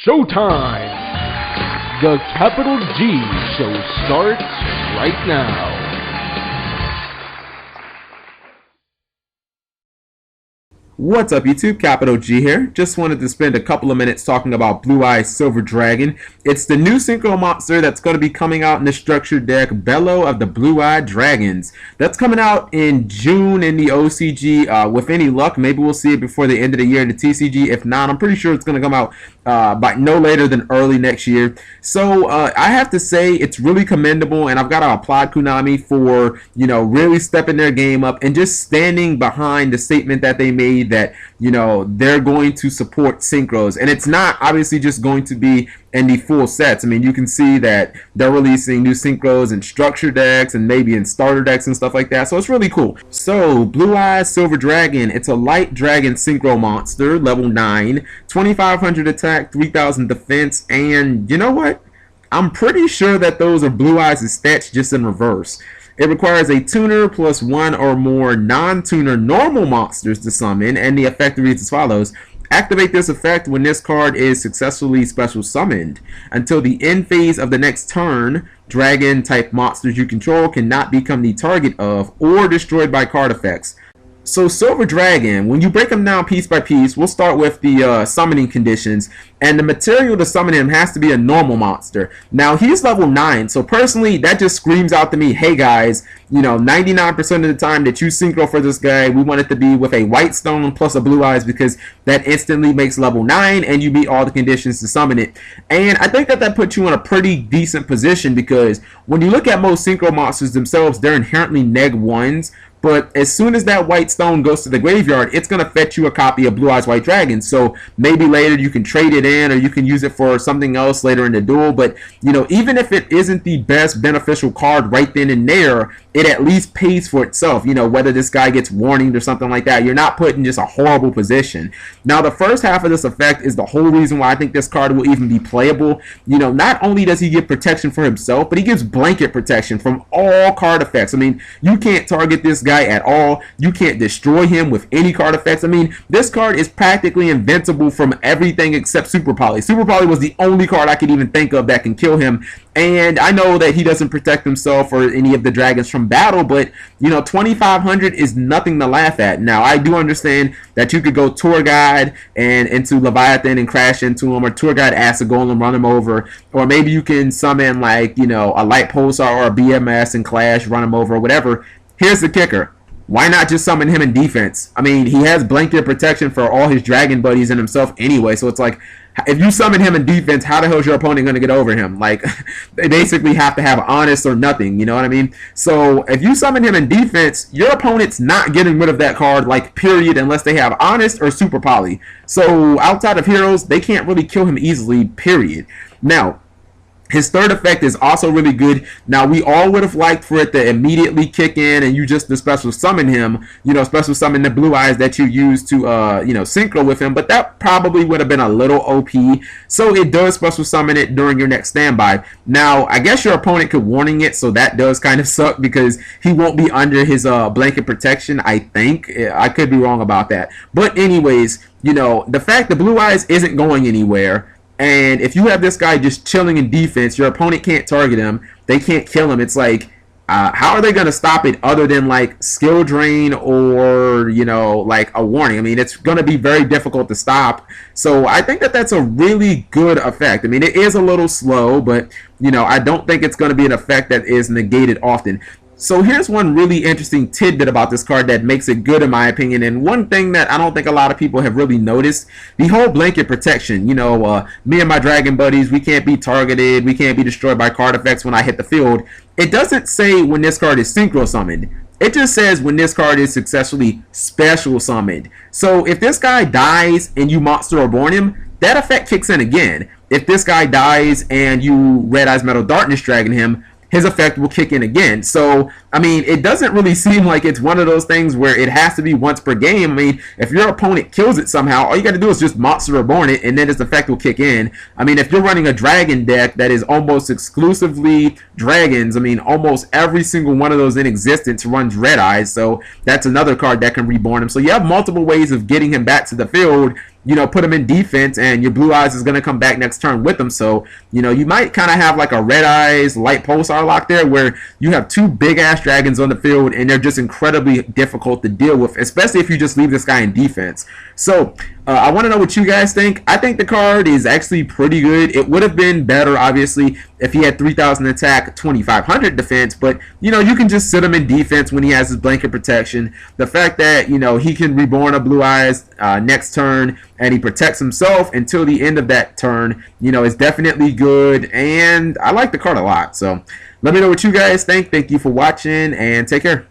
Showtime! The Capital G Show starts right now. What's up YouTube, Capital G here. Just wanted to spend a couple of minutes talking about Blue Eyes Silver Dragon. It's the new Synchro Monster that's going to be coming out in the structured deck Bellow of the Blue Eyed Dragons. That's coming out in June in the OCG. With any luck, maybe we'll see it before the end of the year in the TCG. If not, I'm pretty sure it's going to come out by no later than early next year. So I have to say it's really commendable, and I've got to applaud Konami for, you know, really stepping their game up and just standing behind the statement that they made that, you know, they're going to support synchros. And it's not obviously just going to be in the full sets. I mean, you can see that they're releasing new synchros in structure decks and maybe in starter decks and stuff like that. So it's really cool. So Blue Eyes Silver Dragon, it's a light dragon synchro monster, level 9, 2500 attack, 3000 defense, and you know what? I'm pretty sure that those are Blue Eyes' stats just in reverse. It requires a tuner plus one or more non-tuner normal monsters to summon, and the effect reads as follows. Activate this effect when this card is successfully special summoned. Until the end phase of the next turn, dragon type monsters you control cannot become the target of or destroyed by card effects. So Silver Dragon, when you break them down piece by piece, we'll start with the summoning conditions, and the material to summon him has to be a normal monster. Now he's level 9, so personally that just screams out to me, hey guys, you know, 99% of the time that you synchro for this guy, we want it to be with a white stone plus a Blue Eyes, because that instantly makes level 9 and you meet all the conditions to summon it. And I think that that puts you in a pretty decent position, because when you look at most synchro monsters themselves, they're inherently neg 1s. But as soon as that white stone goes to the graveyard, it's going to fetch you a copy of Blue Eyes White Dragon. So maybe later you can trade it in, or you can use it for something else later in the duel. But, you know, even if it isn't the best beneficial card right then and there, it at least pays for itself. You know, whether this guy gets warninged or something like that, you're not put in just a horrible position. Now, the first half of this effect is the whole reason why I think this card will even be playable. You know, not only does he give protection for himself, but he gives blanket protection from all card effects. I mean, you can't target this guy at all. You can't destroy him with any card effects. I mean, this card is practically invincible from everything except Super Poly. Super Poly was the only card I could even think of that can kill him. And I know that he doesn't protect himself or any of the dragons from battle, but, you know, 2500 is nothing to laugh at. Now, I do understand that you could go Tour Guide and into Leviathan and crash into him, or Tour Guide Acid Golem, run him over, or maybe you can summon, like, you know, a Light Pulsar or a BMS and Clash, run him over, or whatever. Here's the kicker. Why not just summon him in defense? I mean, he has blanket protection for all his dragon buddies and himself anyway, so it's like, if you summon him in defense, how the hell is your opponent going to get over him? Like, they basically have to have honest or nothing, you know what I mean? So, if you summon him in defense, your opponent's not getting rid of that card, like, period, unless they have honest or super poly. So, outside of heroes, they can't really kill him easily, period. Now, his third effect is also really good. Now, we all would have liked for it to immediately kick in and you just to special summon him, you know, special summon the Blue Eyes that you use to, you know, synchro with him, but that probably would have been a little OP. So it does special summon it during your next standby. Now, I guess your opponent could warning it, so that does kind of suck because he won't be under his blanket protection, I think. I could be wrong about that. But anyways, you know, the fact that Blue Eyes isn't going anywhere, and if you have this guy just chilling in defense, your opponent can't target him, they can't kill him. It's like, how are they going to stop it other than like skill drain or, you know, like a warning? I mean, it's going to be very difficult to stop. So I think that that's a really good effect. I mean, it is a little slow, but, you know, I don't think it's going to be an effect that is negated often. So here's one really interesting tidbit about this card that makes it good in my opinion, and one thing that I don't think a lot of people have really noticed, the whole blanket protection. You know, me and my dragon buddies, we can't be targeted, we can't be destroyed by card effects when I hit the field. It doesn't say when this card is synchro summoned. It just says when this card is successfully special summoned. So if this guy dies and you monster reborn him, that effect kicks in again. If this guy dies and you Red Eyes Metal Darkness Dragon him, his effect will kick in again. So, I mean, it doesn't really seem like it's one of those things where it has to be once per game. I mean, if your opponent kills it somehow, all you got to do is just Monster Reborn it, and then its effect will kick in. I mean, if you're running a dragon deck that is almost exclusively dragons, I mean, almost every single one of those in existence runs Red Eyes, so that's another card that can reborn him. So you have multiple ways of getting him back to the field, put him in defense, and your Blue Eyes is going to come back next turn with him. So, you might kind of have like a Red Eyes Light Pulsar lock there where you have two big-ass dragons on the field, and they're just incredibly difficult to deal with, especially if you just leave this guy in defense. So, I want to know what you guys think. I think the card is actually pretty good. It would have been better, obviously, if he had 3,000 attack, 2,500 defense, but, you can just sit him in defense when he has his blanket protection. The fact that, he can reborn a Blue Eyes next turn, and he protects himself until the end of that turn, is definitely good, and I like the card a lot. So, let me know what you guys think. Thank you for watching, and take care.